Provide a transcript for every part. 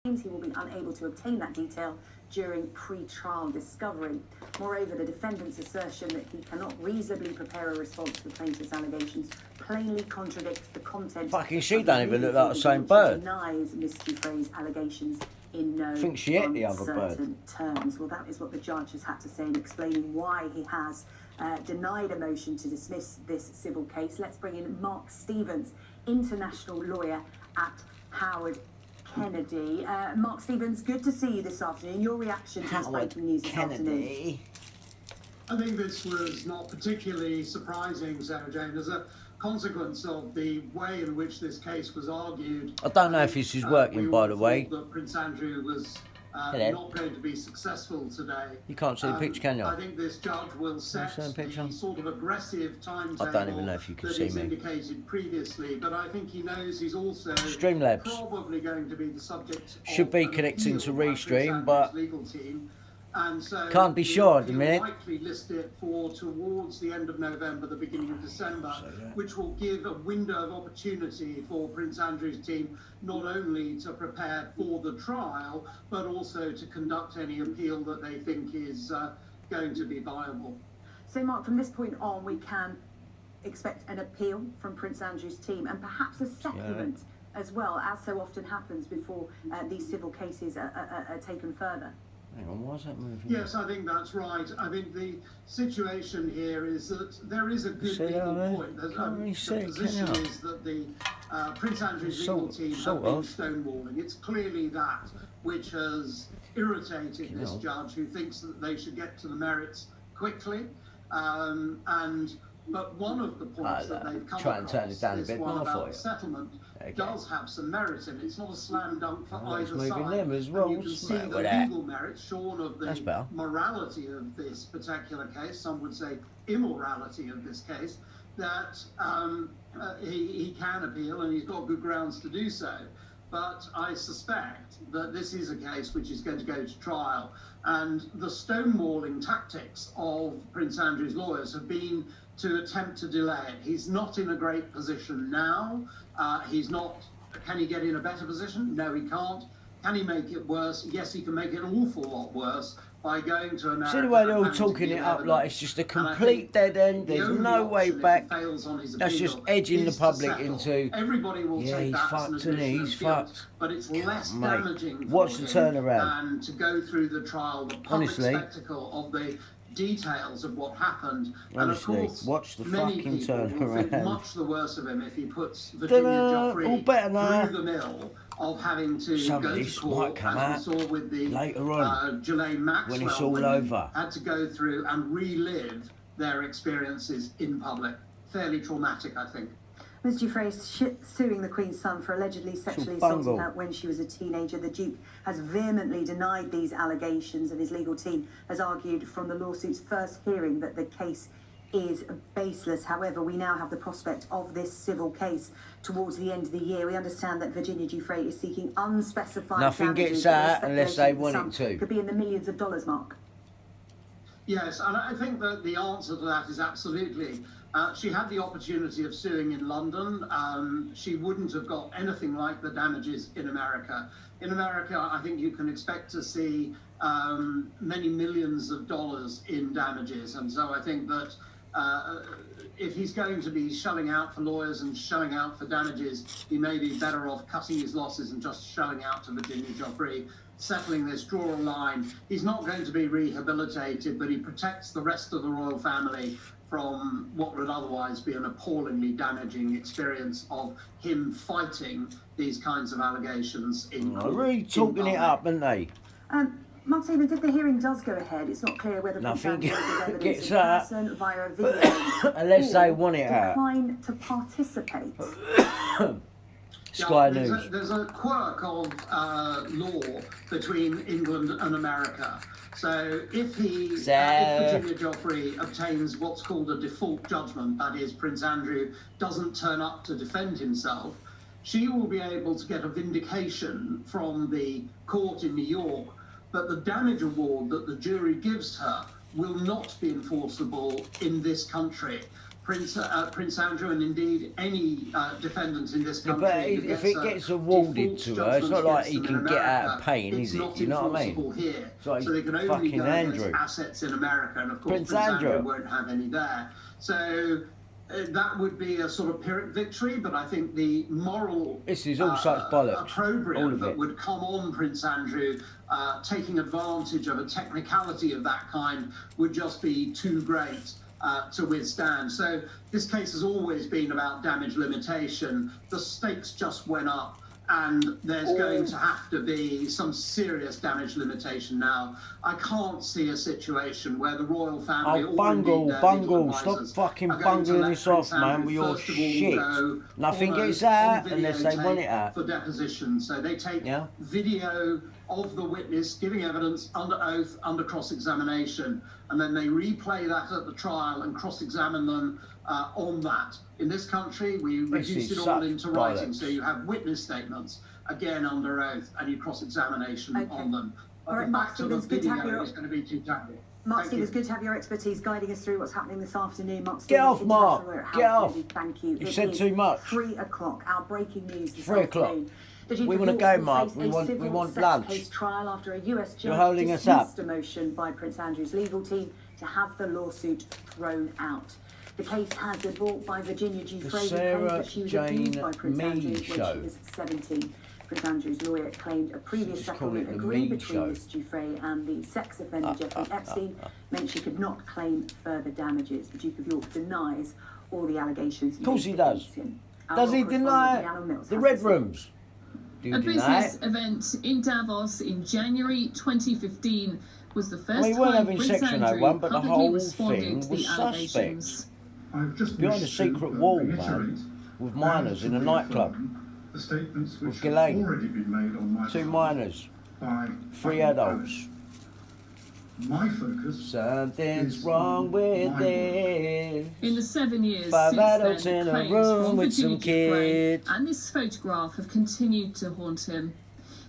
he will be unable to obtain that detail during pre-trial discovery. Moreover, the defendant's assertion that he cannot reasonably prepare a response to the plaintiff's allegations plainly contradicts the content. Fucking she don't even look like the same bird. Denies Ms. Giuffre's allegations in no I think she ate the other uncertain terms. Well, that is what the judge has had to say in explaining why he has denied a motion to dismiss this civil case. Let's bring in Mark Stevens, international lawyer at Howard Kennedy. Mark Stevens, good to see you this afternoon. Your reaction to this breaking news this afternoon? I think this was not particularly surprising, Sarah Jane, as a consequence of the way in which this case was argued. I don't know if this is working, by the way. That Prince Andrew was not going to be successful today. You can't see the picture, can you? I think this judge will set the sort of aggressive timetable I don't even know if you can see he's me. Indicated previously, but I think he knows he's also Streamlabs probably going to be the subject should be of connecting to Prince Restream, Andrew's but legal team. And so can't be sure at the minute. Likely list it for towards the end of November, the beginning of December, which will give a window of opportunity for Prince Andrew's team not only to prepare for the trial, but also to conduct any appeal that they think is going to be viable. So, Mark, from this point on, we can expect an appeal from Prince Andrew's team and perhaps a settlement as well, as so often happens before these civil cases are taken further. Hang on, why is that moving? Yes, I think that's right. I think the situation here is that there is a good legal point. The position is that the Prince Andrew's legal team have been stonewalling. It's clearly that which has irritated this judge, who thinks that they should get to the merits quickly. But one of the points that they've come across, this one about settlement, does have some merit in it. It's not a slam dunk for either side. Them as well. And you can see the legal merit shorn of the morality of this particular case, some would say immorality of this case, that he can appeal and he's got good grounds to do so. But I suspect that this is a case which is going to go to trial, and the stonewalling tactics of Prince Andrew's lawyers have been to attempt to delay it. He's not in a great position now. He's not. Can he get in a better position? No, he can't. Can he make it worse? Yes, he can make it an awful lot worse by going to America. See the way they're all talking it up like it's just a complete dead end. There's no way back. That's just edging the public into. Everybody will take that as an admission of guilt, but it's less damaging. Watch the turnaround. And to go through the trial, the public spectacle of the details of what happened. Honestly, and of course, watch the many fucking people will think turnaround. much the worse of him if he puts Virginia Giuffre through the mill of having to go to court, as we saw with the later on, Ghislaine Maxwell, when it's all over, had to go through and relive their experiences in public. Fairly traumatic, I think. Ms. Giuffre is suing the Queen's son for allegedly sexually assaulting her when she was a teenager. The Duke has vehemently denied these allegations, and his legal team has argued from the lawsuit's first hearing that the case is baseless. However, we now have the prospect of this civil case towards the end of the year. We understand that Virginia Giuffre is seeking unspecified nothing damages. gets out unless they want it to. Could be in the millions of dollars, Mark. Yes, and I think that the answer to that is absolutely. She had the opportunity of suing in London. She wouldn't have got anything like the damages in America. In America, I think you can expect to see many millions of dollars in damages. And so I think that if he's going to be shelling out for lawyers and shelling out for damages, he may be better off cutting his losses and just shelling out to Virginia Giuffre, settling this, draw a line. He's not going to be rehabilitated, but he protects the rest of the royal family from what would otherwise be an appallingly damaging experience of him fighting these kinds of allegations in court. They're really talking it up, aren't they? Mark Stevens, if the hearing does go ahead, it's not clear whether nothing gets out via a video unless they want it out. Decline to participate. Sky News. There's a quirk of law between England and America. So if Virginia Giuffre obtains what's called a default judgment, that is, Prince Andrew doesn't turn up to defend himself, she will be able to get a vindication from the court in New York, but the damage award that the jury gives her will not be enforceable in this country. Prince Andrew, and indeed any defendant in this country. But if it gets awarded to her, it's not like he can get out of pain, is it? You know what I mean? Here. It's like So they can only fucking go against Andrew. assets in America, and of course Prince Andrew won't have any there. So that would be a sort of Pyrrhic victory, but I think the moral this is all such bollocks. opprobrium that would come on Prince Andrew taking advantage of a technicality of that kind would just be too great to withstand. So this case has always been about damage limitation. The stakes just went up, and there's going to have to be some serious damage limitation now. I can't see a situation where the royal family bungle, stop fucking bungling this off, man, with your shit. Nothing gets out unless they want it out. For deposition. So they take video of the witness giving evidence under oath, under cross-examination, and then they replay that at the trial and cross-examine them on that. In this country, we reduce it all into writing, so you have witness statements, again under oath, and you cross-examination on them. All right, Mark Stevens, good to have you. Is going to be too tactical. Mark Stevens, good to have your expertise guiding us through what's happening this afternoon. Mark Get Stevens, off, Mark. Get off. Thank you. You said too much. 3 o'clock. Our breaking news this 3 o'clock. We want to go, Mark. We want lunch. Trial after a US judge You're holding us up. dismissed a motion by Prince Andrew's legal team to have the lawsuit thrown out. The case has been brought by Virginia giuffre, who claims that she was abused by Prince Andrew when she was 17. Prince Andrew's lawyer claimed a previous settlement agreed between Miss giuffre and the sex offender Jeffrey Epstein meant she could not claim further damages. The Duke of York denies all the allegations. Of course he does. Does he deny the Red Rooms? A business event in Davos in January 2015 was the first time Prince Andrew publicly responded to the allegations. Behind a secret wall, man, with minors in a nightclub, with Ghislaine, 2 minors, 3 adults. My focus. Something's wrong with this. In the 7 years 5 since adults then, in a claims room from with Virginia some kids. and this photograph have continued to haunt him.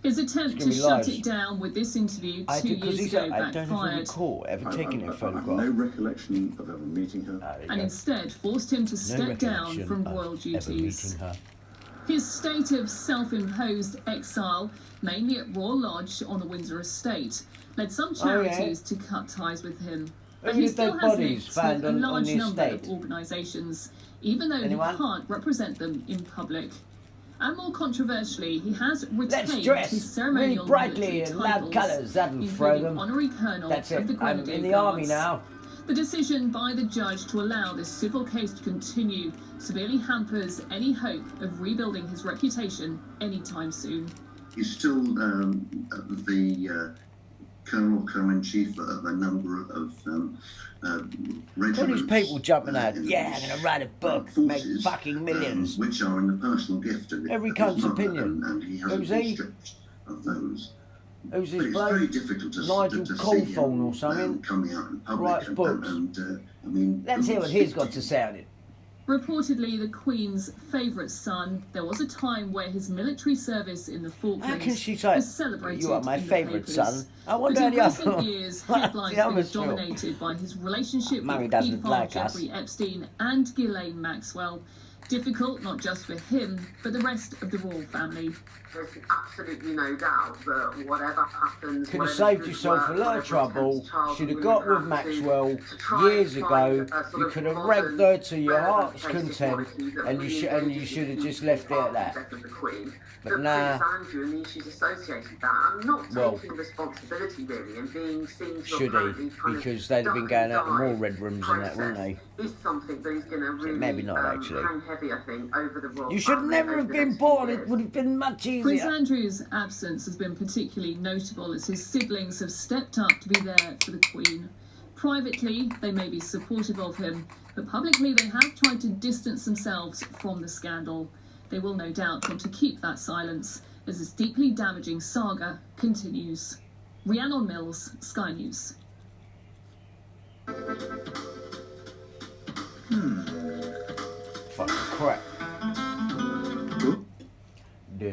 His attempt to be shut lies. it down with this interview 2 years ago I don't even backfired, recall ever taking a I have photograph. no recollection of ever meeting her. and instead forced him to step down from royal duties. His state of self-imposed exile, mainly at Royal Lodge on the Windsor estate, led some charities to cut ties with him. But he still has links with a large number of organisations, even though he can't represent them in public. And more controversially, he has retained his ceremonial military titles, including Honorary Colonel of the Grenadier in the army now. The decision by the judge to allow this civil case to continue severely hampers any hope of rebuilding his reputation anytime soon. He's still the Colonel-in-Chief of a number of regiments. All these people jumping out, I'm going to write a book, make fucking millions. Which are in the personal gift of Every cunt's opinion. And he hasn't been stripped of those. Who's this It's bloke? very difficult to Nigel see Cawthorne him or something? coming out in public Writes books. I mean, Let's hear what he's got to say on it. Reportedly the Queen's favourite son, there was a time where his military service in the How can Falklands she say, was celebrated you are my in the favourite papers. son? I But wonder in how the recent other years, one. headlines The have been other's film. dominated by his relationship Murray with doesn't paedophile like us. Jeffrey Epstein and Ghislaine Maxwell. Difficult not just for him, but the rest of the royal family. There's absolutely no doubt that whatever happens, Could have saved yourself a lot of trouble. Should have got with Maxwell years ago. You could have ragged her to your heart's content, and you should have just left it at that. But nah. Prince Andrew and the issues associated with that, and not taking responsibility really, and being seen to Should apparently he? kind of Because they'd have been going out to more Red Rooms and that, wouldn't process they? is something that is going to really maybe not, actually. hang heavy, I think, over the royal You should family never over have the been next few born. years. It would have been much easier. Prince Andrew's absence has been particularly notable as his siblings have stepped up to be there for the Queen. Privately, they may be supportive of him, but publicly they have tried to distance themselves from the scandal. They will no doubt want to keep that silence as this deeply damaging saga continues. Rhiannon Mills, Sky News. Fucking crap. Well,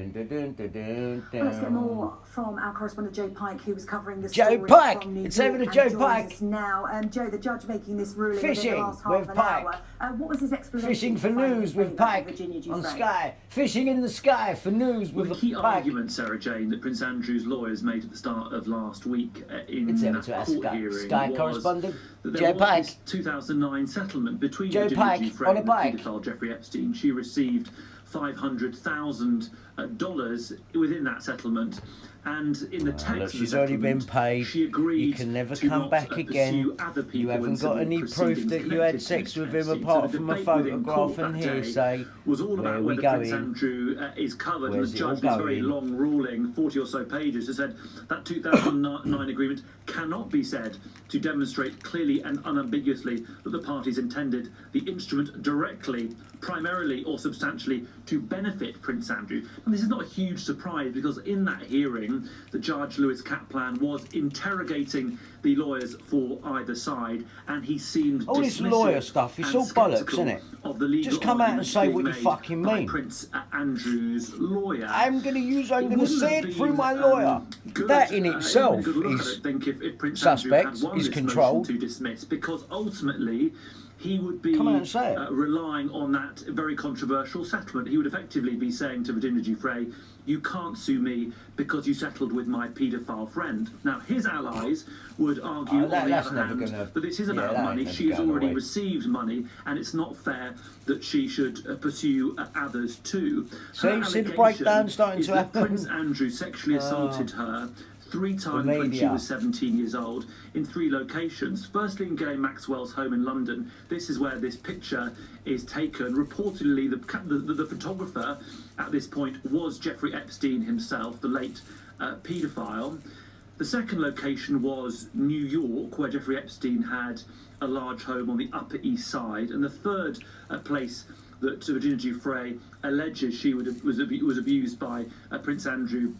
let's get more from our correspondent Joe Pike, who was covering the Joe story Pike! from New It's York over to and Joe joins Pike. us now. Joe, the judge making this ruling within Fishing the last half with an Pike. hour. What was his explanation? Fishing for news with Pike on Sky. Fishing in the sky for news with the key Pike. argument, Sarah Jane, that Prince Andrew's lawyers made at the start of last week in It's that over to our court hearing Sky was correspondent, that Joe there was Pike. this 2009 settlement between Joe Virginia Pike, Giuffre on a and the bike. paedophile Jeffrey Epstein. She received $500,000 within that settlement. And in the text Look, of the she's already been settlement, paid. she agreed You can never to come not, back again. pursue other people You haven't in got civil any proof proceedings that you had connected sex to with Mr. him Epstein. apart So the from a debate within photograph court and that day hearsay. was all Where about we whether Prince going? Andrew is covered. Where's And it all the judge, this very going? long ruling, 40 or so pages, has said that 2009 agreement cannot be said to demonstrate clearly and unambiguously that the parties intended the instrument directly, primarily or substantially to benefit Prince Andrew. And this is not a huge surprise because in that hearing, the judge, Lewis Kaplan, was interrogating the lawyers for either side, and he seemed All this dismissive lawyer stuff, it's and all bollocks, sceptical isn't it? of the legal Just come out and arguments say being what you made fucking by mean. Prince Andrew's lawyer. I'm going to It say it wouldn't through have my been, lawyer. good, That in it wouldn't itself have been a good look, I is don't think, if Prince suspect, Andrew had won is this controlled. motion to dismiss, because ultimately he would be Come out and say it. relying on that very controversial settlement. He would effectively be saying to Virginia Giuffre, you can't sue me because you settled with my paedophile friend. Now, his allies would argue on the that's other never hand gonna- that this is yeah, about that ain't money. never She has going already away. received money, and it's not fair that she should pursue others too. So Her you see the allegation breakdown starting is to that happen? Prince Andrew sexually assaulted her 3 times when she media. was 17 years old in 3 locations. Firstly, in Ghislaine Maxwell's home in London. This is where this picture is taken. Reportedly, the photographer at this point was Jeffrey Epstein himself, the late paedophile. The second location was New York, where Jeffrey Epstein had a large home on the Upper East Side. And the third place that Virginia Giuffre alleges she was abused by Prince Andrew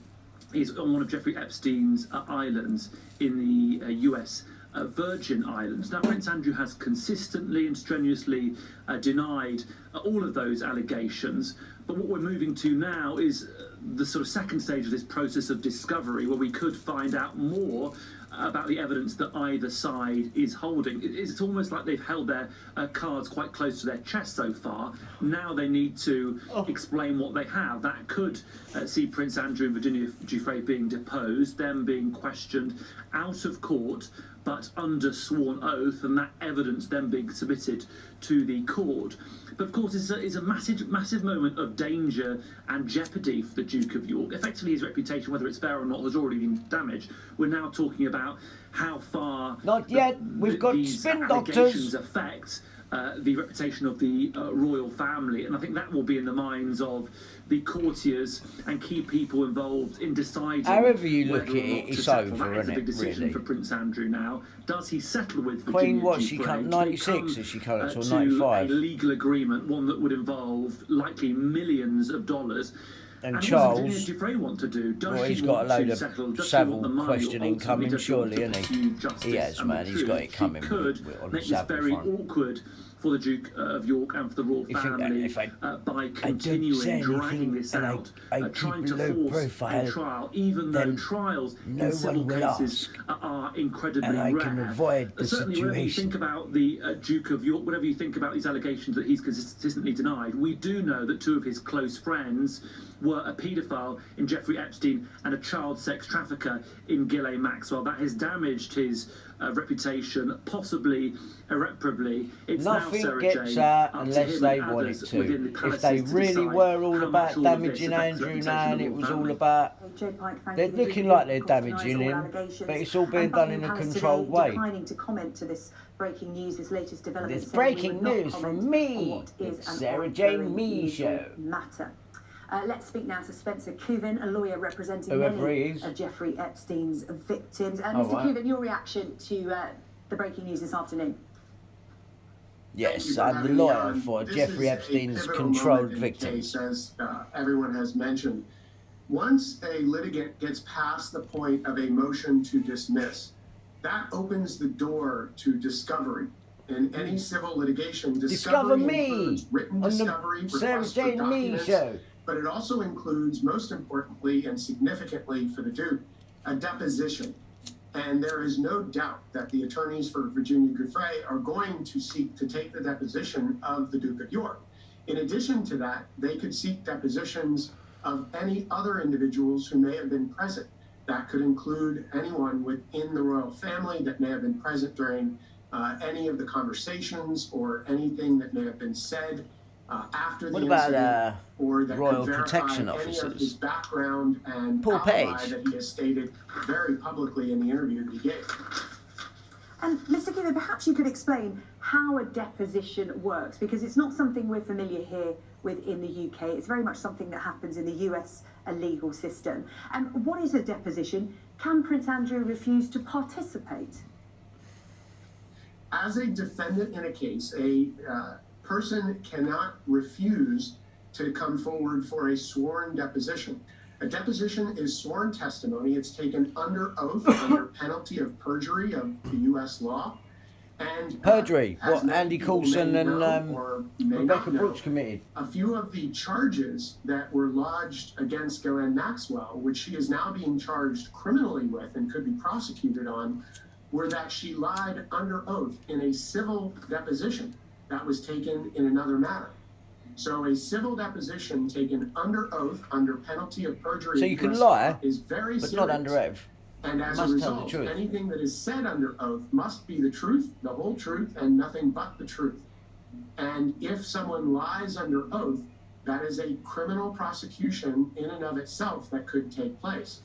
is on one of Jeffrey Epstein's islands in the US Virgin Islands. Now, Prince Andrew has consistently and strenuously denied all of those allegations, but what we're moving to now is the sort of second stage of this process of discovery, where we could find out more about the evidence that either side is holding. It's almost like they've held their cards quite close to their chest so far. Now they need to explain what they have. That could see Prince Andrew and Virginia Giuffre being deposed, them being questioned out of court, but under sworn oath, and that evidence then being submitted to the court. But of course, it's a massive moment of danger and jeopardy for the Duke of York. Effectively, his reputation, whether it's fair or not, has already been damaged. We're now talking about how far Not yet. We've got these spin allegations doctors. affect the reputation of the royal family, and I think that will be in the minds of the courtiers and key people involved in deciding. However you look whether at or it, not to it's settle. over, That is a isn't big it, decision really? for Prince Andrew now. Does he settle with Queen, Virginia what, she Giuffre? come Do 96, they is she come up till to 95? a legal agreement, one that would involve likely millions of dollars. And what Charles, does Virginia Giuffre want to do? Does well, she he's got a want load to of settle? Does she Savile want the money, or questioning ultimately coming, does she want surely, to isn't he? pursue justice He has, and man, the he's got it truth? coming She could on the make this Savile very front. awkward for the Duke of York and for the royal If you- family if I- by don't say continuing dragging anything this and out, I trying keep to low force profile, a trial, even though then trials no in civil one will cases are incredibly and I rare. can avoid the Certainly, whatever you situation. think about the Duke of York, whatever you think about these allegations that he's consistently denied, we do know that 2 of his close friends were a paedophile in Jeffrey Epstein and a child sex trafficker in Ghislaine Maxwell. That has damaged his reputation, possibly irreparably. It's Nothing now Sarah gets Jane, out up to unless him they and want it others to. within the If palaces they to really decide were all how about much all of this damaging affects the Andrew reputation now, of and the it royal was all family. about... Joe Pike, thank They're you. looking like they're Of course, denies damaging all him, allegations. but it's all being done in a Buckingham Palace controlled today way. declining to comment to this breaking news, this latest development. This saying we breaking would not news comment from me. on what is It's an Sarah Jane ongoing Me legal Show. matter. Let's speak now to Spencer Cooven, a lawyer representing Whoever he many is. of Jeffrey Epstein's victims. Oh, Mr. right. Cooven, your reaction to the breaking news this afternoon? Yes, I'm the lawyer for Jeffrey Epstein's controlled victims. As everyone has mentioned, once a litigant gets past the point of a motion to dismiss, that opens the door to discovery. In any civil litigation, Discover discovery me includes written on discovery, the Sarah requests for Jane Me documents, Show. but it also includes, most importantly and significantly for the Duke, a deposition. And there is no doubt that the attorneys for Virginia Giuffre are going to seek to take the deposition of the Duke of York. In addition to that, they could seek depositions of any other individuals who may have been present. That could include anyone within the royal family that may have been present during any of the conversations or anything that may have been said after the incident, or that Royal could Protection verify any Officers? of his background and Paul alibi Page. that he has stated very publicly in the interview that he gave. And Mr. Giuffre, perhaps you could explain how a deposition works, because it's not something we're familiar here with in the UK. It's very much something that happens in the US legal system. And what is a deposition? Can Prince Andrew refuse to participate? As a defendant in a case, a person cannot refuse to come forward for a sworn deposition. A deposition is sworn testimony. It's taken under oath under penalty of perjury of the U.S. law. And Perjury, what Andy Coulson and Rebecca know, Brooks committed. a few of the charges that were lodged against Ghislaine Maxwell, which she is now being charged criminally with and could be prosecuted on, were that she lied under oath in a civil deposition that was taken in another matter. So a civil deposition taken under oath under penalty of perjury So you can lie, is very but serious. not under oath. And as a Must tell the result, truth. anything that is said under oath must be the truth, the whole truth, and nothing but the truth. And if someone lies under oath, that is a criminal prosecution in and of itself that could take place.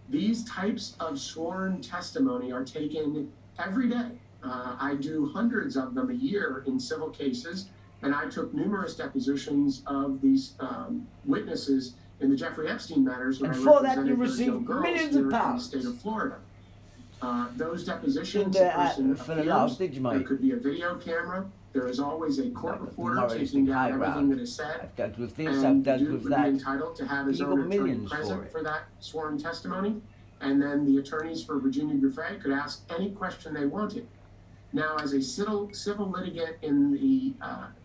These types of sworn testimony are taken every day. I do hundreds of them a year in civil cases, and I took numerous depositions of these witnesses in the Jeffrey Epstein matters when And I for that you represented those young received girls millions here of in the pounds. state of Florida. Those depositions, Didn't do a it person for the appears, laughs, did you, there mate? could be a video camera. There is always a court reporter Morris taking the down high everything ground. that is said. I've dealt with this, And I've the dealt Duke with would be that. entitled to have his You own got attorney millions present for it. that sworn testimony, and then the attorneys for Virginia Giuffre could ask any question they wanted. Now, as a civil litigant in the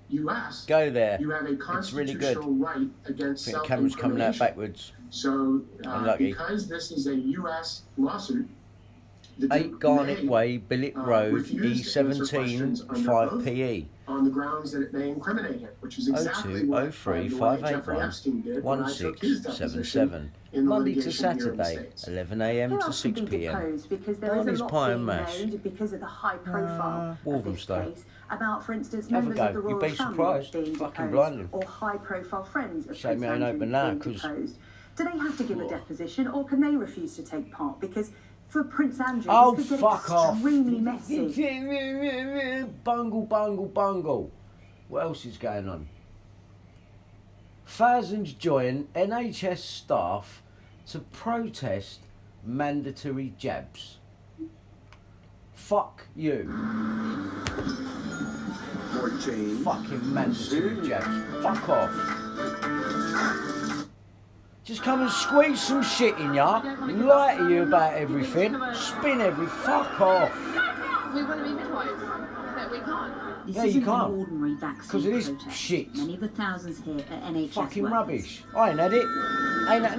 U.S., Go there. you have a It's really constitutional good. right against I think the camera's coming out self-incrimination. backwards. So, Unlucky. because this is a U.S. lawsuit, the 8 Duke Garnet may, Way, Billet Road, refuse to answer E17, questions under 5 oath PE. on the grounds that it may incriminate him, which is exactly what 02 the 03 way Jeffrey 581 Epstein did when I took his deposition 1677. in the Monday to litigation here in the Saturday, States. 11 AM Who to else 6 should be PM. deposed? Because there is Barney's a lot pie and being mash. made because of the high profile of this Walthamstow. case about, for instance, Have a members go. of the You'd royal be family surprised. being Fucking deposed, blinding. or high profile friends of Shame Prince it ain't Andrew open now, being 'cause- deposed. Do they have to give a deposition, or can they refuse to take part? Because for Prince Andrew, Oh, this could get fuck off. extremely messy. Bungle. What else is going on? Thousands join NHS staff to protest mandatory jabs. Fuck you. More change. Fucking mandatory jabs. Fuck off. Just come and squeeze some shit in ya, lie to you about everything, spin fuck off. We want to be midwives, but we can't. This Yeah, you isn't can't. an ordinary vaccine 'Cause it is protest. shit. Many of the thousands here are NHS Fucking workers. rubbish. I ain't had it.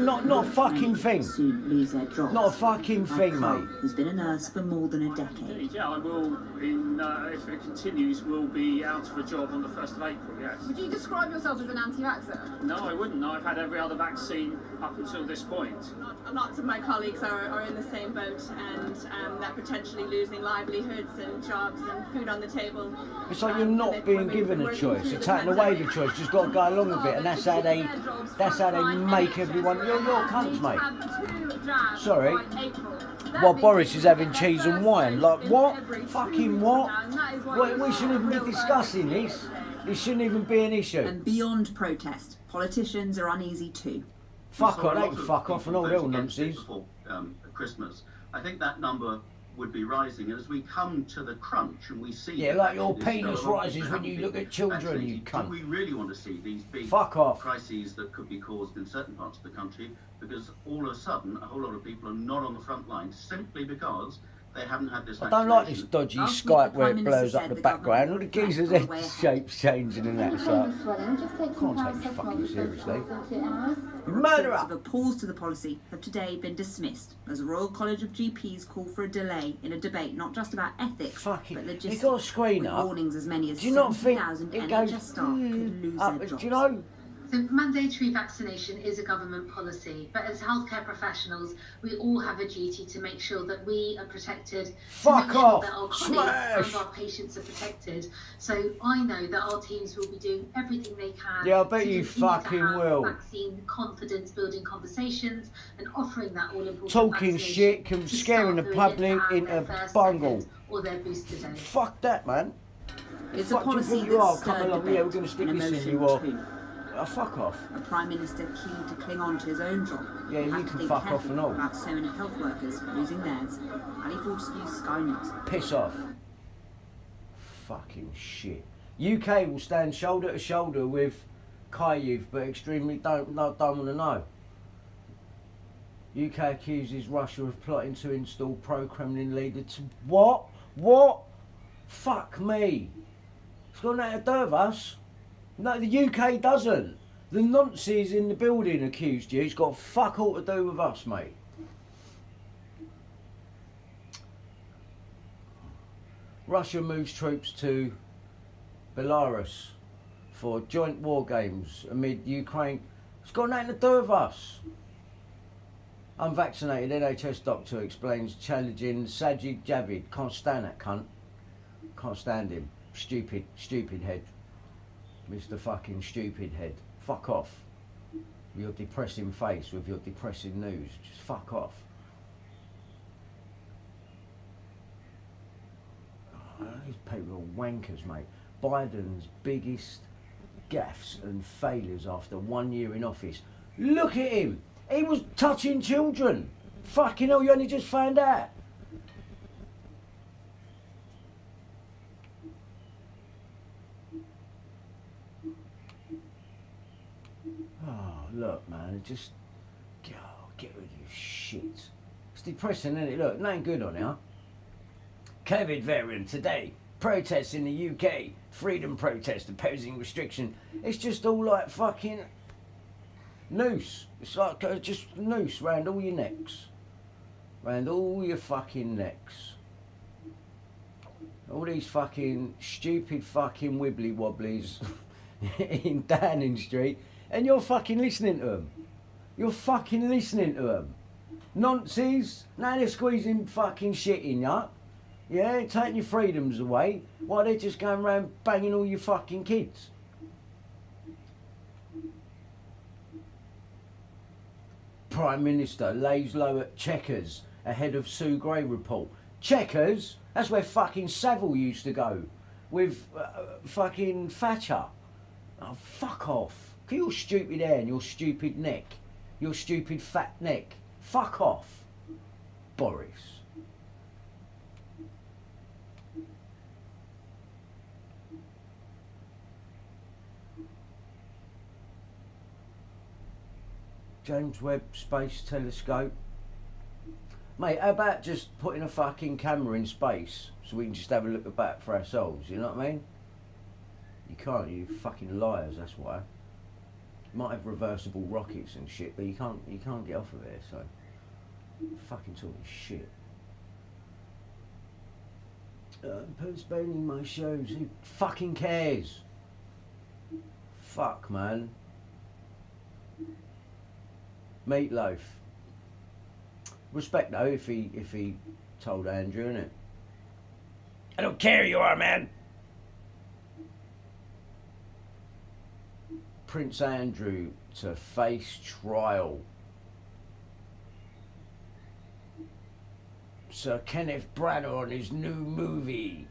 Not a fucking thing. Soon lose their jobs. Not a fucking Like thing, Carl, mate. who's been a nurse for more than a decade. Yeah, I will, if it continues, will be out of a job on the 1st of April, yes. Would you describe yourself as an anti-vaxxer? No, I wouldn't. No, I've had every other vaccine up until this point. Lots of my colleagues are in the same boat, and that potentially losing livelihoods and jobs and food on the table. It's like you're not being given a choice. You're taking away the choice. Just got to go along with it, and that's how they make everyone. You're cunts, mate. Sorry. While Boris is having cheese and wine, like what? Fucking what? We shouldn't even be discussing this. It shouldn't even be an issue. And beyond protest, politicians are uneasy too. Fuck off, they can fuck off and all their nonsense. Christmas. I think that number would be rising as we come to the crunch and we see. Yeah, like your penis rises when you look at children, you cunt. Do we really want to see these big Fuck off. crises that could be caused in certain parts of the country because all of a sudden a whole lot of people are not on the front line simply because they haven't had this. I don't like this dodgy Last week, Skype the where Prime it blurs Minister up said the the background. All government the will geezers' reflect on the head way ahead. shapes changing and that. It's like, can't take this fucking seriously. You murderer! Reports of a pause to the policy have today been dismissed as the Royal College of GPs call for a delay in a debate not just about ethics but logistics. You got a screen with up. warnings as many as Do you not think 70,000 it NHS goes staff could lose up? their jobs. Do you know? So mandatory vaccination is a government policy, but as healthcare professionals, we all have a duty to make sure that we are protected, Fuck to make sure off! that our Smash! colleagues and our patients are protected. So I know that our teams will be doing everything they can. Yeah, I bet to you continue fucking to have will. Vaccine confidence building conversations and offering that all important Talking vaccination shit, to scaring the staff who are yet to public have into their first, bungle. second, or their booster dose. Fuck that, man. It's Fuck a do you policy think you are? that's Come stirred along, debate yeah, we're going to stick and this in emotion you or... too. Oh, fuck off. A Prime Minister keen to cling on to his own job. Yeah, will you have to can think fuck off carefully and all. about so many health workers losing theirs. Ali Fortescue, Sky News. Piss off. Fucking shit. UK will stand shoulder to shoulder with Kyiv, but extremely don't want to know. UK accuses Russia of plotting to install pro-Kremlin leader to... What? What? Fuck me. It's got nothing to do with us. No, the UK doesn't. The nonces in the building accused you. It's got fuck all to do with us, mate. Russia moves troops to Belarus for joint war games amid Ukraine. It's got nothing to do with us. Unvaccinated NHS doctor explains challenging Sajid Javid. Can't stand that cunt. Can't stand him. Stupid head. Mr. fucking stupid head. Fuck off. With your depressing face, with your depressing news. Just fuck off. Oh, these people are wankers, mate. Biden's biggest gaffes and failures after 1 year in office. Look at him. He was touching children. Fucking hell, you only just found out. Oh, look, man, just get rid of your shit. It's depressing, isn't it? Look, nothing good on here. COVID variant today. Protests in the UK. Freedom protest opposing restriction. It's just all like fucking noose. It's like just noose round all your necks. Round all your fucking necks. All these fucking stupid fucking wibbly wobblies in Downing Street. And you're fucking listening to them. You're fucking listening to them. Nonsense. Now they're squeezing fucking shit in you. Yeah, taking your freedoms away. While they're just going around banging all your fucking kids. Prime Minister lays low at Chequers ahead of Sue Gray report. Chequers? That's where fucking Savile used to go. With fucking Thatcher. Oh, fuck off. Your stupid hair and your stupid neck. Your stupid fat neck. Fuck off. Boris. James Webb Space Telescope. Mate, how about just putting a fucking camera in space so we can just have a look about for ourselves, you know what I mean? You can't, you fucking liars, that's why. You might have reversible rockets and shit, but you can't get off of there, so fucking talking shit. Postponing my shows, who fucking cares? Fuck, man. Meatloaf. Respect though if he told Andrew, innit? I don't care who you are, man. Prince Andrew to face trial. Sir Kenneth Branagh on his new movie.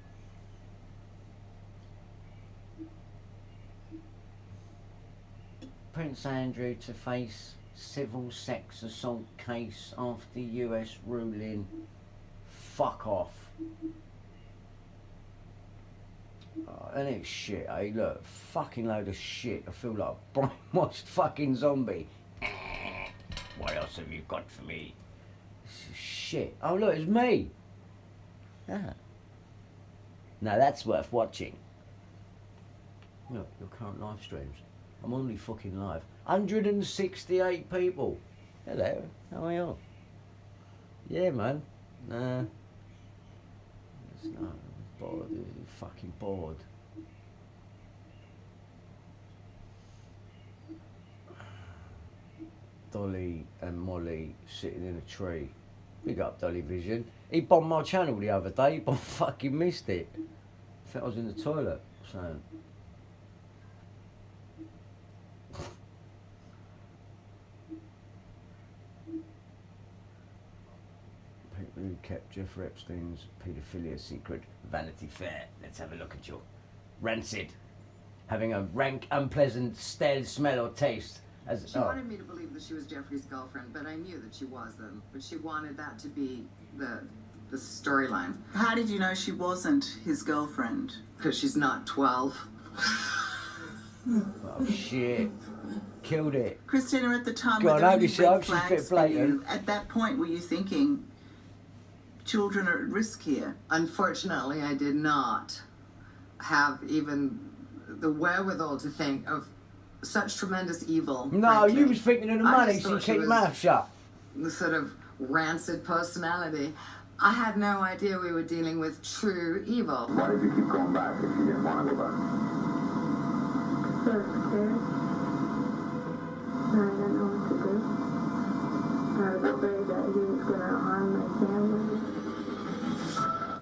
Prince Andrew to face civil sex assault case after US ruling. Fuck off. Oh, and it's shit, eh? Look, fucking load of shit. I feel like a brainwashed fucking zombie. What else have you got for me? This is shit. Oh look, it's me. Yeah. Now that's worth watching. Look, your current live streams. I'm only fucking live. 168 people. Hello, how are you? Yeah, man. Nah. It's not bored. It's fucking bored. Dolly and Molly sitting in a tree. Big up Dolly Vision. He bombed my channel the other day, but I fucking missed it. I think I was in the toilet. So. People who kept Jeffrey Epstein's paedophilia secret. Vanity Fair. Let's have a look at you. Rancid. Having a rank, unpleasant, stale smell or taste. She wanted me to believe that she was Jeffrey's girlfriend, but I knew that she wasn't. But she wanted that to be the storyline. How did you know she wasn't his girlfriend? Because she's not 12. Oh shit. Killed it. Christina, at the time, God, were there I any hope red she's a bit flags for you? blatant. At that point, were you thinking children are at risk here? Unfortunately, I did not have even the wherewithal to think of such tremendous evil. No, frankly. you was thinking of the money, so you keep your mouth shut. The sort of rancid personality. I had no idea we were dealing with true evil. Why did you keep going back if you didn't want to go back? So scared. I didn't know what to do. I was afraid that he was going to harm my family.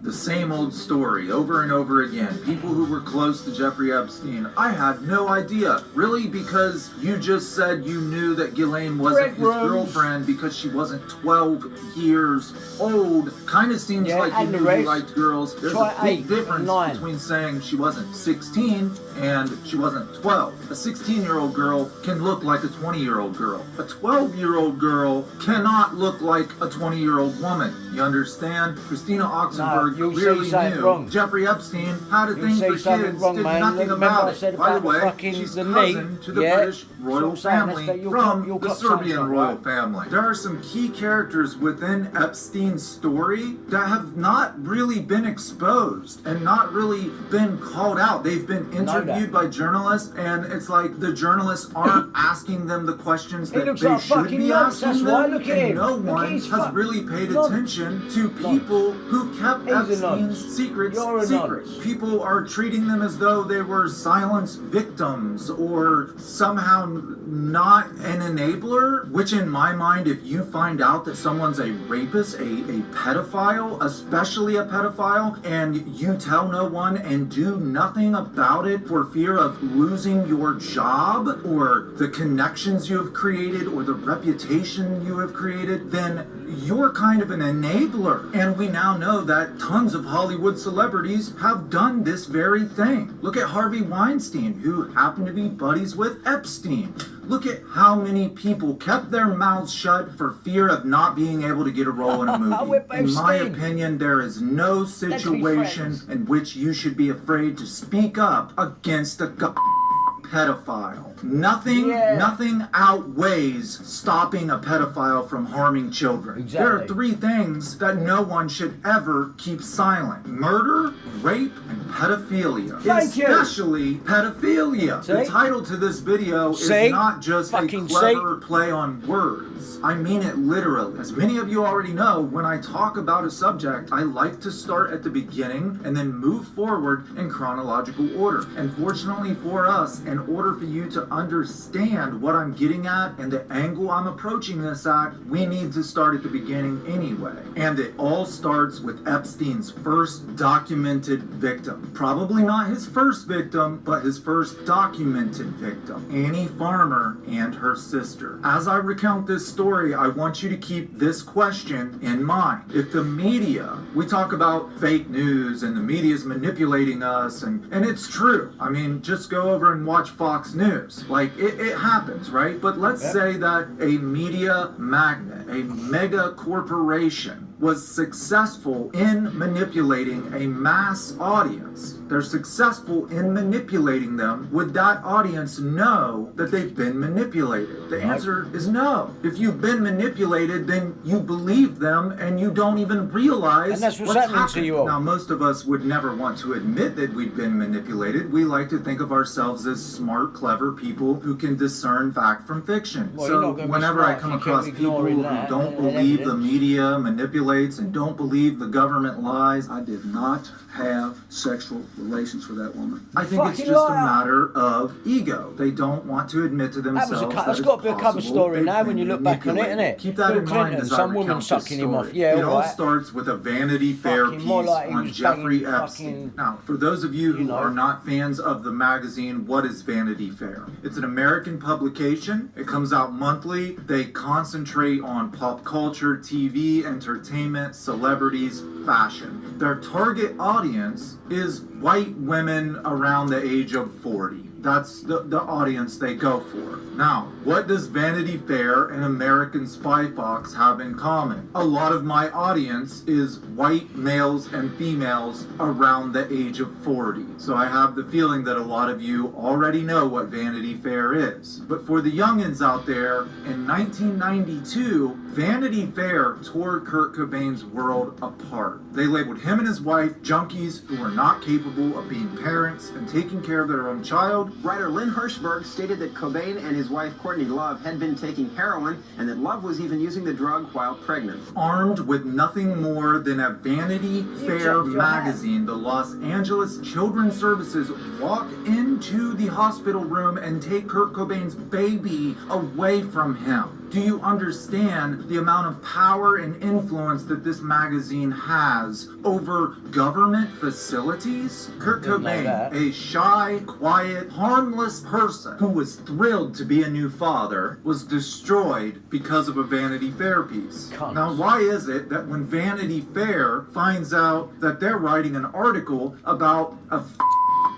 The same old story over and over again. People who were close to Jeffrey Epstein. I had no idea. Really? Because you just said you knew that Ghislaine wasn't his girlfriend because she wasn't 12 years old. Kind of seems like you knew he liked girls. There's a big difference between saying she wasn't 16 and she wasn't 12. A 16-year-old girl can look like a 20-year-old girl. A 12-year-old girl cannot look like a 20-year-old woman. You understand? Christina Oxenberg clearly knew Jeffrey Epstein had a thing for kids, did nothing about it. By the way, she's cousin to the British royal family from the Serbian royal family. There are some key characters within Epstein's story that have not really been exposed and not really been called out. They've been interviewed by journalists, and it's like the journalists aren't asking them the questions that they should be asking them, and no one has really paid attention to people who kept Epstein's secrets secret. People are treating them as though they were silenced victims or somehow not an enabler, which in my mind, if you find out that someone's a rapist, a pedophile, especially a pedophile, and you tell no one and do nothing about it for fear of losing your job or the connections you have created or the reputation you have created, then you're kind of an enabler. And we now know that tons of Hollywood celebrities have done this very thing. Look at Harvey Weinstein, who happened to be buddies with Epstein. Look at how many people kept their mouths shut for fear of not being able to get a role in a movie. In my opinion, there is no situation in which you should be afraid to speak up against a pedophile. Nothing outweighs stopping a pedophile from harming children. Exactly. There are three things that no one should ever keep silent: murder, rape, and pedophilia. Especially pedophilia. The title to this video is not just a clever play on words. I mean it literally. As many of you already know, when I talk about a subject, I like to start at the beginning and then move forward in chronological order. And fortunately for us, in order for you to understand what I'm getting at and the angle I'm approaching this at, we need to start at the beginning anyway. And it all starts with Epstein's first documented victim. Probably not his first victim, but his first documented victim, Annie Farmer and her sister. As I recount this story, I want you to keep this question in mind. If the media, we talk about fake news and the media is manipulating us, and it's true. I mean, just go over and watch Fox News. Like, it happens, right? But let's say that a media magnet, a mega corporation, was successful in manipulating a mass audience. They're successful in manipulating them. Would that audience know that they've been manipulated? The answer is no. If you've been manipulated, then you believe them and you don't even realize and that's what's happening to you all. Now, most of us would never want to admit that we've been manipulated. We like to think of ourselves as smart, clever people who can discern fact from fiction. Well, so whenever I come across people who don't believe the media manipulates and don't believe the government lies, I did not have sexual relations with that woman. I think it's just a matter of ego. They don't want to admit to themselves that's got to be a cover story now when you look back on it, isn't it? Keep that in mind as some I woman recount sucking this him off. story. Yeah, it all starts with a Vanity Fair piece on Jeffrey Epstein. Now, for those of you who are not fans of the magazine, what is Vanity Fair? It's an American publication. It comes out monthly. They concentrate on pop culture, TV, entertainment, celebrities, fashion. Their target audience is white women around the age of 40. That's the audience they go for. Now, what does Vanity Fair and American Spy Fox have in common? A lot of my audience is white males and females around the age of 40. So I have the feeling that a lot of you already know what Vanity Fair is. But for the youngins out there, in 1992, Vanity Fair tore Kurt Cobain's world apart. They labeled him and his wife junkies who were not capable of being parents and taking care of their own child. Writer Lynn Hirschberg stated that Cobain and his wife Courtney Love had been taking heroin and that Love was even using the drug while pregnant. Armed with nothing more than a Vanity Fair magazine, the Los Angeles Children's Services walk into the hospital room and take Kurt Cobain's baby away from him. Do you understand the amount of power and influence that this magazine has over government facilities? Kurt Cobain, a shy, quiet, harmless person who was thrilled to be a new father, was destroyed because of a Vanity Fair piece. Now, why is it that when Vanity Fair finds out that they're writing an article about a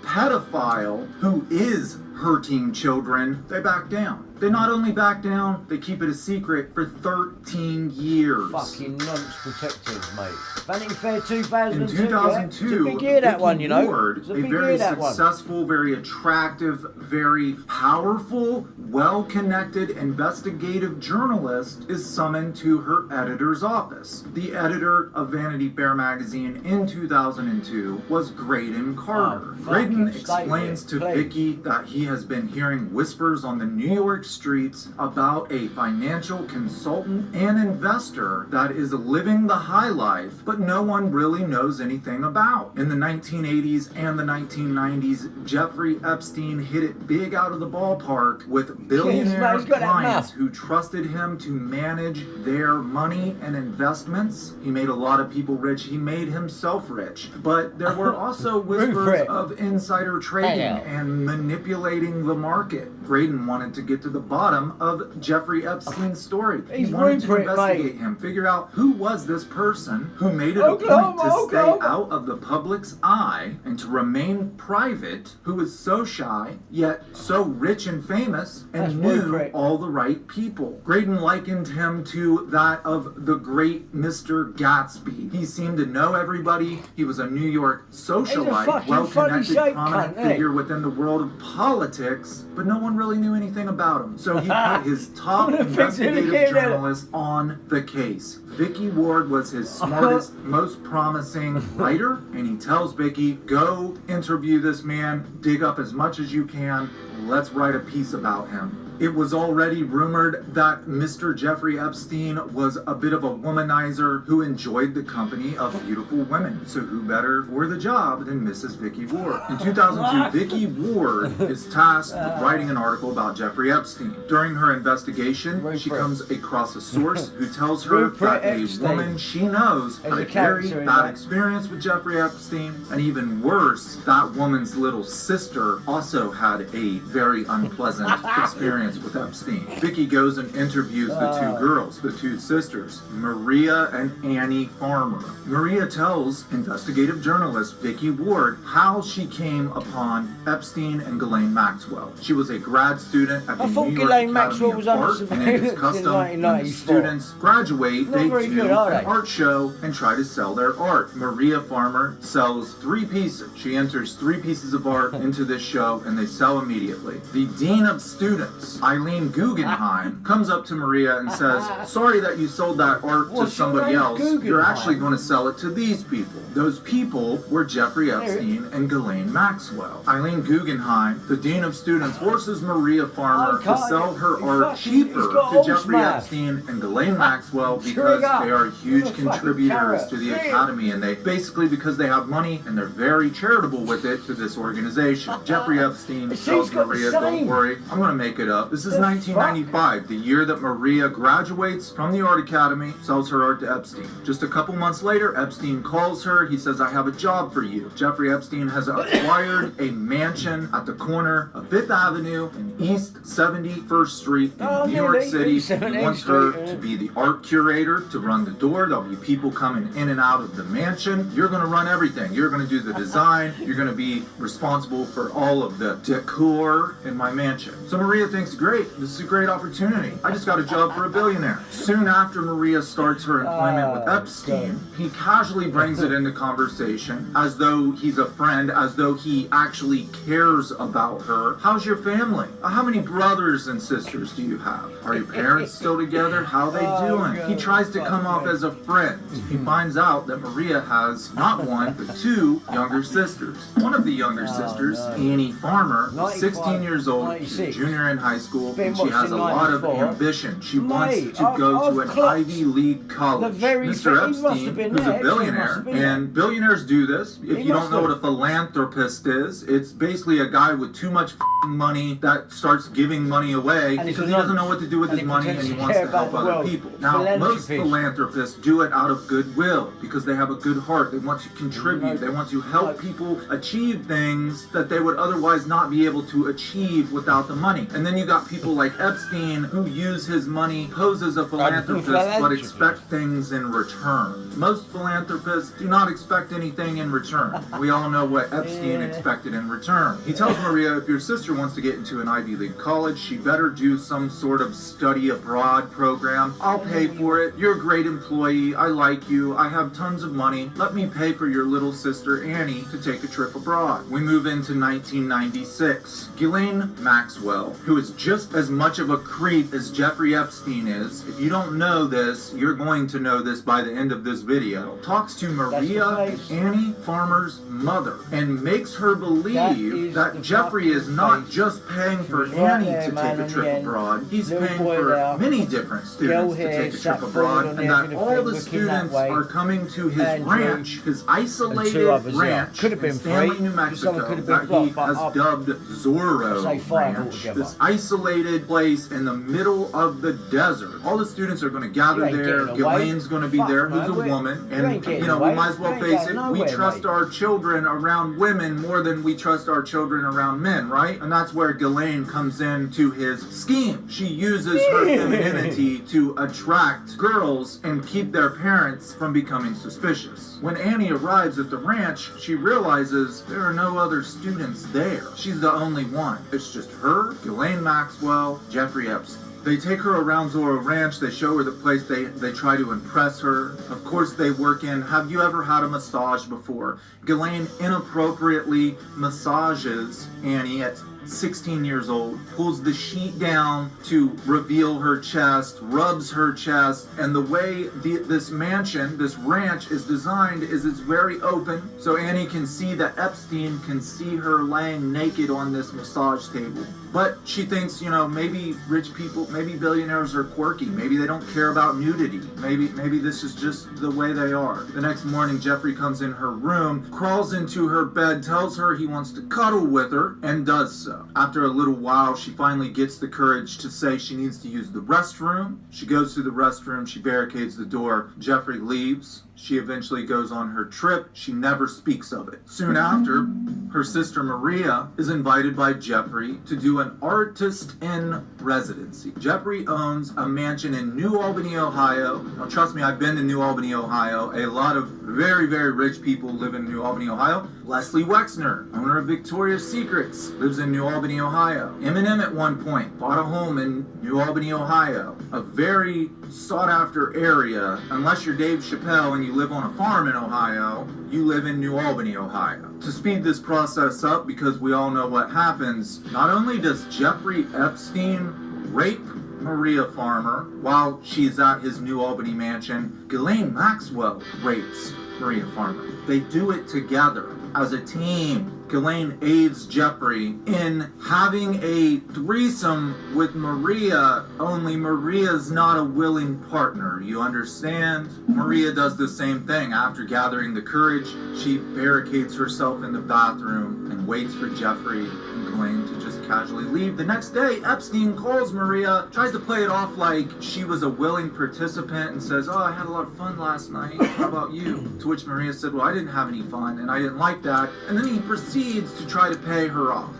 pedophile who is hurting children, they back down? They not only back down, they keep it a secret for 13 years. Fucking nonce protectors, mate. Vanity Fair 2002. In 2002, it's a big year, that one, you know. Ward, it's a a big very year, that successful, very attractive, very powerful, well-connected investigative journalist is summoned to her editor's office. The editor of Vanity Fair magazine in 2002 was Graydon Carter. Graydon explains to Vicky that he has been hearing whispers on the New York streets about a financial consultant and investor that is living the high life, but no one really knows anything about. In the 1980s and the 1990s, Jeffrey Epstein hit it big out of the ballpark with billionaire clients who trusted him to manage their money and investments. He made a lot of people rich. He made himself rich. But there were also whispers of insider trading and manipulating the market. Graydon wanted to get to the bottom of Jeffrey Epstein's story. He wanted to investigate him, figure out who was this person who made it a point to stay out of the public's eye and to remain private, who was so shy, yet so rich and famous, and knew all the right people. Graydon likened him to that of the great Mr. Gatsby. He seemed to know everybody. He was a New York socialite, well-connected, prominent figure within the world of politics, but no one really knew anything about him. So he put his top investigative journalist on the case. Vicky Ward was his smartest, most promising writer, and he tells Vicky, go interview this man, dig up as much as you can, let's write a piece about him. It was already rumored that Mr. Jeffrey Epstein was a bit of a womanizer who enjoyed the company of beautiful women. So who better for the job than Mrs. Vicky Ward? In 2002, Vicky Ward is tasked with writing an article about Jeffrey Epstein. During her investigation, she comes across a source who tells her that a woman she knows had a very bad experience with Jeffrey Epstein, and even worse, that woman's little sister also had a very unpleasant experience experience with Epstein. Vicky goes and interviews the two girls, the two sisters, Maria and Annie Farmer. Maria tells investigative journalist Vicky Ward how she came upon Epstein and Ghislaine Maxwell. She was a grad student at the New York Academy of Art, and it is custom when students graduate, they do an art show and try to sell their art. Maria Farmer sells 3 pieces. She enters 3 pieces of art into this show, and they sell immediately. The dean of students, Eileen Guggenheim, comes up to Maria and says, sorry that you sold that art to somebody else. You're actually going to sell it to these people. Those people were Jeffrey Epstein and Ghislaine Maxwell. Eileen Guggenheim, the dean of students, forces Maria Farmer to sell her art cheaper to Jeffrey Epstein and Ghislaine Maxwell because they are huge contributors to the Academy, and they basically, because they have money and they're very charitable with it to this organization. Jeffrey Epstein tells Maria, don't worry, I'm going to make it up. This is 1995, the year that Maria graduates from the Art Academy, sells her art to Epstein. Just a couple months later, Epstein calls her. He says, I have a job for you. Jeffrey Epstein has acquired a mansion at the corner of 5th Avenue and East 71st Street in New York City. He wants her to be the art curator, to run the door. There'll be people coming in and out of the mansion. You're going to run everything. You're going to do the design. You're going to be responsible for all of the decor in my mansion. So Maria thinks, great, this is a great opportunity. I just got a job for a billionaire. Soon after Maria starts her employment with Epstein, he casually brings it into conversation as though he's a friend, as though he actually cares about her. How's your family? How many brothers and sisters do you have? Are your parents still together? How are they doing? He tries to come off as a friend. He finds out that Maria has not 1, but 2 younger sisters. One of the younger sisters, Annie Farmer, is 16 years old. She's a junior in high school, and she has a lot of ambition. She wants to go to an Ivy League college. Mr. Epstein, who's a billionaire, and billionaires do this. If you don't know what a philanthropist is, it's basically a guy with too much money that starts giving money away because he doesn't know what to do with his money, and he wants to help other people. Now, most philanthropists do it out of goodwill because they have a good heart. They want to contribute. They want to help people achieve things that they would otherwise not be able to achieve without the money. And then you got people like Epstein who use his money, pose as a philanthropist, but expect things in return. Most philanthropists do not expect anything in return. We all know what Epstein expected in return. He tells Maria, if your sister wants to get into an Ivy League college, she better do some sort of study abroad program. I'll pay for it. You're a great employee. I like you. I have tons of money. Let me pay for your little sister Annie to take a trip abroad. We move into 1996. Ghislaine Maxwell, who is just as much of a creep as Jeffrey Epstein is, if you don't know this, you're going to know this by the end of this video, talks to Maria, Annie Farmer's mother, and makes her believe that Jeffrey is not just paying for Annie to take a trip abroad, he's paying for many different students to take a trip abroad, and that all the students are coming to his ranch, his isolated ranch in Stanley, New Mexico, that he has dubbed Zorro Ranch, this isolated place in the middle of the desert. All the students are going to gather there. Ghislaine's going to be there, who's a woman, and you know, we might as well face it, we trust our children around women more than we trust our children around men, right? And that's where Ghislaine comes into his scheme. She uses her femininity to attract girls and keep their parents from becoming suspicious. When Annie arrives at the ranch, she realizes there are no other students there. She's the only one. It's just her, Ghislaine Maxwell, Jeffrey Epstein. They take her around Zorro Ranch, they show her the place, they try to impress her. Of course they work in, have you ever had a massage before? Ghislaine inappropriately massages Annie at 16 years old, pulls the sheet down to reveal her chest, rubs her chest, and the way this mansion, this ranch is designed is it's very open, so Annie can see that Epstein can see her laying naked on this massage table. But she thinks, you know, maybe rich people, maybe billionaires are quirky, maybe they don't care about nudity, maybe this is just the way they are. The next morning, Jeffrey comes in her room, crawls into her bed, tells her he wants to cuddle with her, and does so. so. After a little while, she finally gets the courage to say she needs to use the restroom. She goes to the restroom, she barricades the door. Giuffre leaves. She eventually goes on her trip. She never speaks of it. Soon after, her sister Maria is invited by Giuffre to do an artist in residency. Giuffre owns a mansion in New Albany, Ohio. Now, trust me, I've been to New Albany, Ohio. A lot of very, very rich people live in New Albany, Ohio. Leslie Wexner, owner of Victoria's Secrets, lives in New Albany, Ohio. Eminem at one point bought a home in New Albany, Ohio. A very sought-after area. Unless you're Dave Chappelle and you live on a farm in Ohio, you live in New Albany, Ohio. To speed this process up, because we all know what happens, not only does Jeffrey Epstein rape Maria Farmer while she's at his New Albany mansion, Ghislaine Maxwell rapes Maria Farmer. They do it together as a team. Ghislaine aids Giuffre in having a threesome with Maria, only Maria's not a willing partner, you understand? Maria does the same thing. After gathering the courage, she barricades herself in the bathroom and waits for Giuffre and Ghislaine to just casually leave. The next day, Epstein calls Maria, tries to play it off like she was a willing participant and says, "Oh, I had a lot of fun last night. How about you?" To which Maria said, "Well, I didn't have any fun and I didn't like that." And then he proceeds to try to pay her off.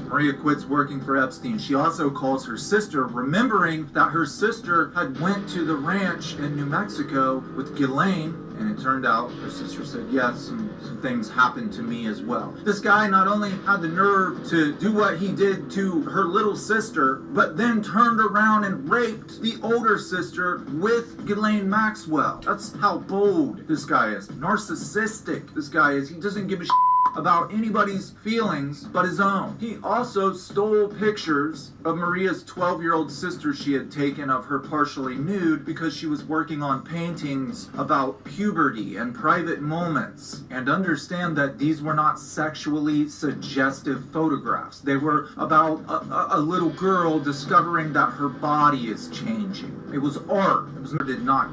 Maria quits working for Epstein. She also calls her sister, remembering that her sister had went to the ranch in New Mexico with Ghislaine, and it turned out her sister said, yes, some things happened to me as well. This guy not only had the nerve to do what he did to her little sister, but then turned around and raped the older sister with Ghislaine Maxwell. That's how bold this guy is. Narcissistic this guy is. He doesn't give a shit about anybody's feelings but his own. He also stole pictures of Maria's 12-year-old sister she had taken of her partially nude because she was working on paintings about puberty and private moments. And understand that these were not sexually suggestive photographs. They were about a little girl discovering that her body is changing. It was art. It did not